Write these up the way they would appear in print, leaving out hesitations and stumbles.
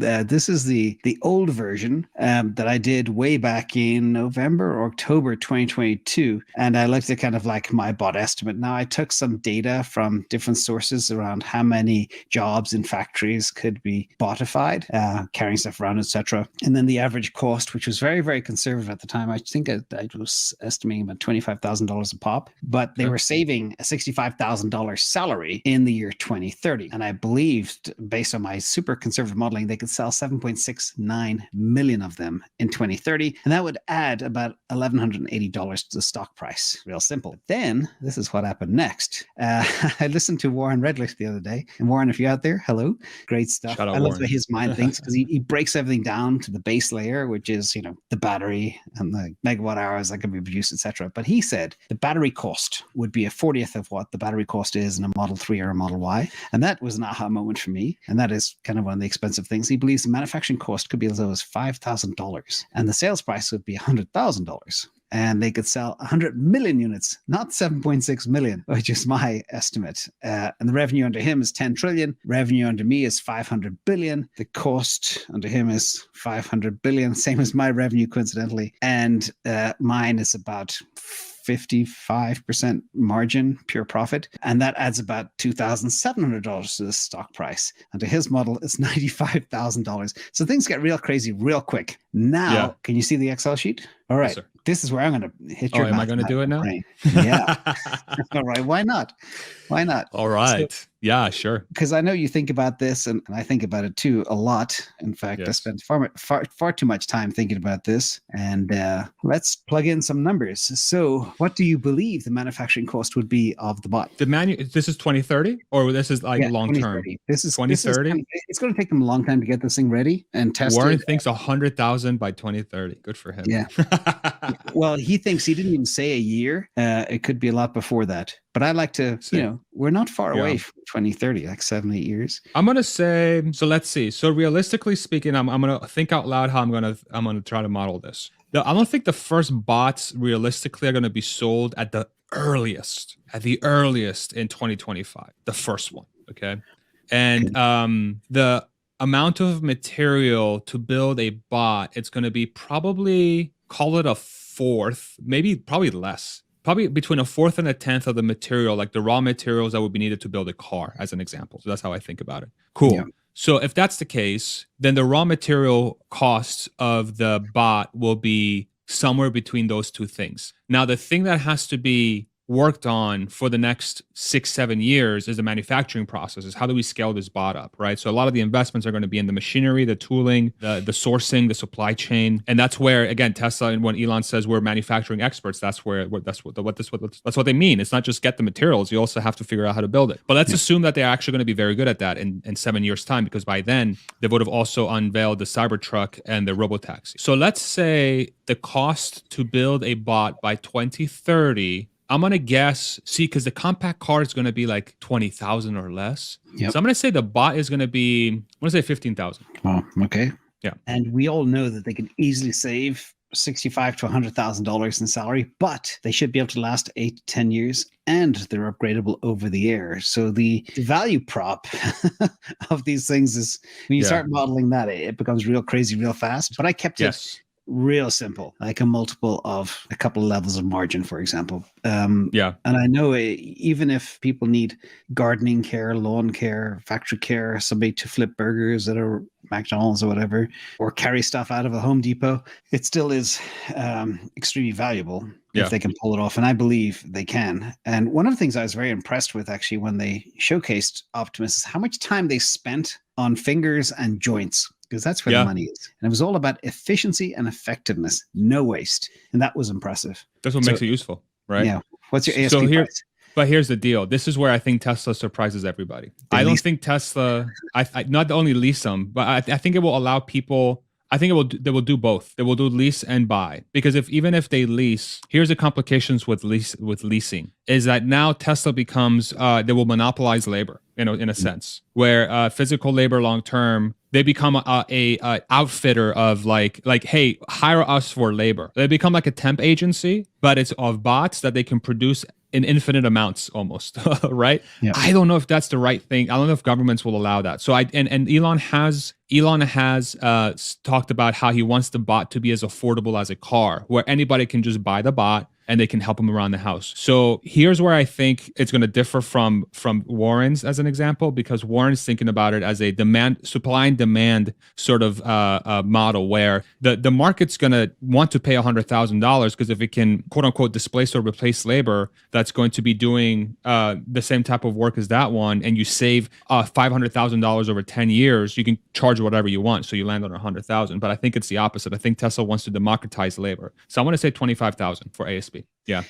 This is the old version that I did way back in November or October 2022. And I looked at kind of like my bot estimate. Now, I took some data from different sources around how many jobs in factories could be botified, carrying stuff around, etc. And then the average cost, which was very, very conservative at the time. I think I was estimating about $25,000 a pop, but they were saving a $65,000 salary in the year 2030. And I believed, based on my super conservative modeling, they could sell 7.69 million of them in 2030. And that would add about $1,180 to the stock price. Real simple. Then this is what happened next. I listened to Warren Redlich the other day. And Warren, if you're out there, hello. Great stuff. Shout out I love Warren. the way his mind thinks, because he breaks everything down to the base layer, which is, the battery and the megawatt hours that can be produced, etc. But he said the battery cost would be a 40th of what the battery cost is in a Model 3 or a Model Y. And that was an aha moment for me. And that is kind of one of the expensive things. He believes the manufacturing cost could be as low as $5,000 and the sales price would be $100,000. And they could sell 100 million units, not 7.6 million, which is my estimate. And the revenue under him is 10 trillion. Revenue under me is 500 billion. The cost under him is 500 billion, same as my revenue, coincidentally. And mine is about 55% margin, pure profit. And that adds about $2,700 to the stock price. And to his model, it's $95,000. So things get real crazy real quick. Now, Can you see the Excel sheet? All right. Yes, this is where I'm going to hit your am I going to do it now? Brain. Yeah. All right. Why not? Why not? All right. So, yeah, sure. Because I know you think about this, and I think about it too a lot. In fact, I spend far too much time thinking about this. And let's plug in some numbers. So what do you believe the manufacturing cost would be of the bot? This is 2030, or this is like long term? This is 2030. It's going to take them a long time to get this thing ready and test Warren it. thinks 100,000 by 2030. Good for him. Yeah. Well, he thinks, he didn't even say a year. It could be a lot before that. But I like to, we're not far away from 2030, like 7-8 years. I'm gonna say, so let's see. So realistically speaking, I'm gonna think out loud how I'm gonna try to model this. I don't think the first bots realistically are gonna be sold at the earliest in 2025. The first one, okay. And the amount of material to build a bot, it's gonna be probably, call it a fourth, probably less. Probably between a fourth and a tenth of the material, like the raw materials that would be needed to build a car, as an example. So that's how I think about it. Cool. Yeah. So if that's the case, then the raw material costs of the bot will be somewhere between those two things. Now, the thing that has to be worked on for the next 6-7 years is the manufacturing process. Is how do we scale this bot up, right? So a lot of the investments are going to be in the machinery, the tooling, the sourcing, the supply chain, and that's where, again, Tesla, and when Elon says we're manufacturing experts, that's what they mean. It's not just get the materials; you also have to figure out how to build it. But let's assume that they're actually going to be very good at that in 7 years' time, because by then they would have also unveiled the Cybertruck and the robotaxi. So let's say the cost to build a bot by 2030. I'm going to guess, because the compact car is going to be like 20,000 or less. Yep. So I'm going to say the bot is going to be, I'm going to say 15,000. Oh, okay. Yeah. And we all know that they can easily save $65,000 to $100,000 in salary, but they should be able to last 8 to 10 years, and they're upgradable over the air. So the value prop of these things is, when you start modeling that, it becomes real crazy real fast. But I kept it real simple, like a multiple of a couple of levels of margin, for example. And I know even if people need gardening care, lawn care, factory care, somebody to flip burgers at a McDonald's or whatever, or carry stuff out of a Home Depot, it still is extremely valuable if they can pull it off. And I believe they can. And one of the things I was very impressed with, actually, when they showcased Optimus, is how much time they spent on fingers and joints, because that's where the money is. And it was all about efficiency and effectiveness, no waste. And that was impressive. That's what makes it useful, right? Yeah. What's your ASP price? But here's the deal. This is where I think Tesla surprises everybody. I don't think Tesla, I not only lease them, but I think it will allow people, they will do both. They will do lease and buy. Because even if they lease, here's the complications with leasing. is that now Tesla becomes they will monopolize labor, in a sense, where physical labor long term, they become a outfitter of like, hey, hire us for labor. They become like a temp agency, but it's of bots that they can produce in infinite amounts almost, right? Yeah. I don't know if that's the right thing. I don't know if governments will allow that. So and Elon has talked about how he wants the bot to be as affordable as a car, where anybody can just buy the bot and they can help him around the house. So here's where I think it's going to differ from Warren's as an example, because Warren's thinking about it as a supply and demand sort of model, where the market's going to want to pay $100,000 because if it can quote unquote displace or replace labor that's going to be doing the same type of work as that one, and you save $500,000 over 10 years, you can charge whatever you want. So you land on 100,000. But I think it's the opposite. I think Tesla wants to democratize labor. So I want to say 25,000 for ASP. Yeah. How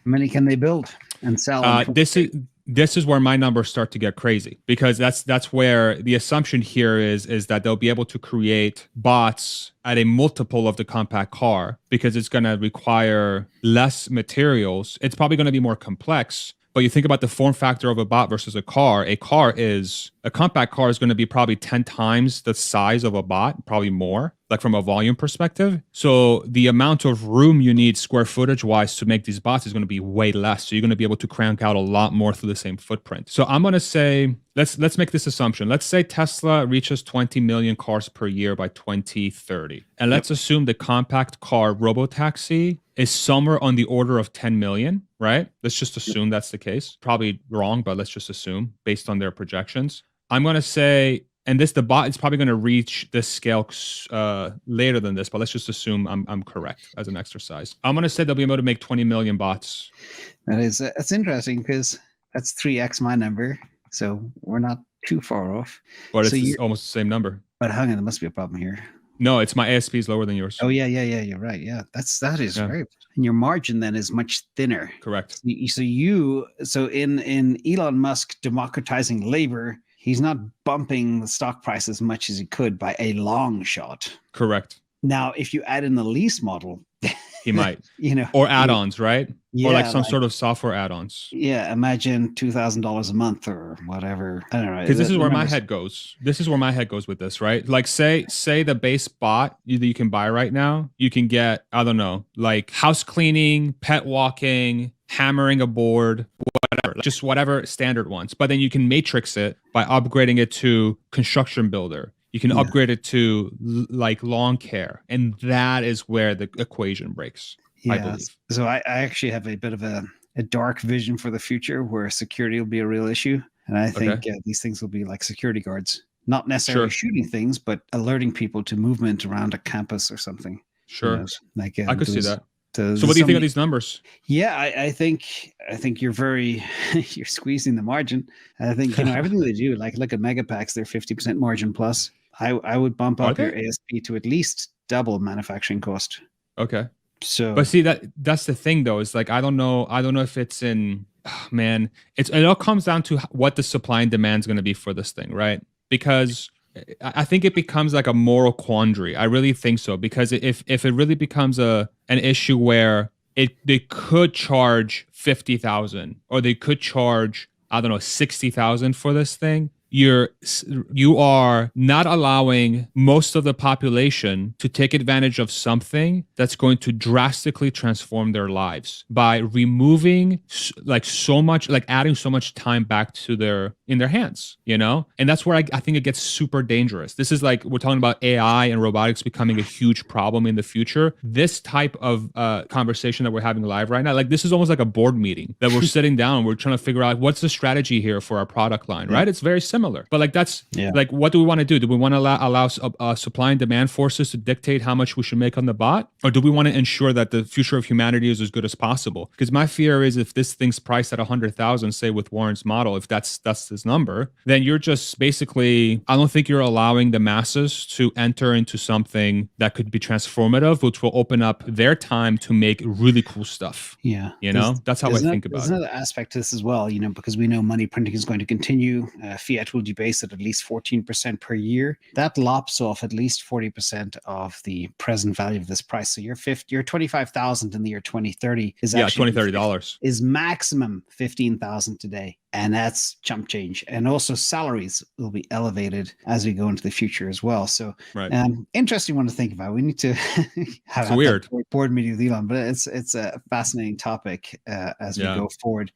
many can they build and sell? This is where my numbers start to get crazy, because that's where the assumption here is that they'll be able to create bots at a multiple of the compact car, because it's going to require less materials. It's probably going to be more complex. But you think about the form factor of a bot versus a car. A compact car is going to be probably 10 times the size of a bot, probably more, like from a volume perspective. So the amount of room you need square footage wise to make these bots is going to be way less. So you're going to be able to crank out a lot more through the same footprint. So I'm going to say, let's make this assumption. Let's say Tesla reaches 20 million cars per year by 2030. And let's assume the compact car robotaxi is somewhere on the order of 10 million, right? Let's just assume that's the case. Probably wrong, but let's just assume based on their projections. I'm going to say, and the bot is probably going to reach this scale later than this, but let's just assume I'm correct as an exercise. I'm going to say they'll be able to make 20 million bots. That's interesting, because that's 3x my number. So we're not too far off. But so it's almost the same number. But hang on, there must be a problem here. No, it's my ASP is lower than yours. Oh, yeah, you're right. Yeah, that is very. And your margin then is much thinner. Correct. So in Elon Musk democratizing labor, he's not bumping the stock price as much as he could by a long shot. Correct. Now, if you add in the lease model, he might, or add-ons, right? Yeah, or like some sort of software add-ons. Yeah, imagine $2,000 a month or whatever. I don't know. Because this is where my head goes. This is where my head goes with this, right? Like say the base bot that you can buy right now, you can get, I don't know, like house cleaning, pet walking, hammering a board, whatever, just whatever standard ones. But then you can matrix it by upgrading it to construction builder. You can upgrade it to like lawn care. And that is where the equation breaks, I believe. So I actually have a bit of a dark vision for the future where security will be a real issue. And I think these things will be like security guards, not necessarily shooting things, but alerting people to movement around a campus or something. Sure. I could see that. So what do you think of these numbers? Yeah, I think you're you're squeezing the margin. I think, everything they do, like look at Megapacks, they're 50% margin plus. I would bump up your ASP to at least double manufacturing cost. Okay. So, but see that's the thing though, is like I don't know if it's in it all comes down to what the supply and demand is going to be for this thing, right? Because I think it becomes like a moral quandary. I really think so, because if it really becomes an issue where they could charge 50,000 or they could charge, I don't know, 60,000 for this thing, you are not allowing most of the population to take advantage of something that's going to drastically transform their lives by removing so much, like adding so much time back to in their hands, and that's where I think it gets super dangerous. This is like, we're talking about AI and robotics becoming a huge problem in the future. This type of conversation that we're having live right now, like this is almost like a board meeting that we're sitting down, we're trying to figure out what's the strategy here for our product line, right? It's very similar, but like that's like, what do we want to do? Do we want to allow supply and demand forces to dictate how much we should make on the bot, or do we want to ensure that the future of humanity is as good as possible? Because my fear is if this thing's priced at 100,000, say with Warren's model, if that's his number, then you're just basically, I don't think you're allowing the masses to enter into something that could be transformative, which will open up their time to make really cool stuff. Yeah, that's how I think about it. There's another aspect to this as well, because we know money printing is going to continue. Fiat debt will debase at least 14% per year. That lops off at least 40% of the present value of this price. So your 25,000 in the year 2030 is actually $20-$30 is maximum 15,000 today. And that's chump change. And also salaries will be elevated as we go into the future as well. So right. Interesting one to think about. We need to have weird that board meeting with Elon, but it's a fascinating topic as we go forward.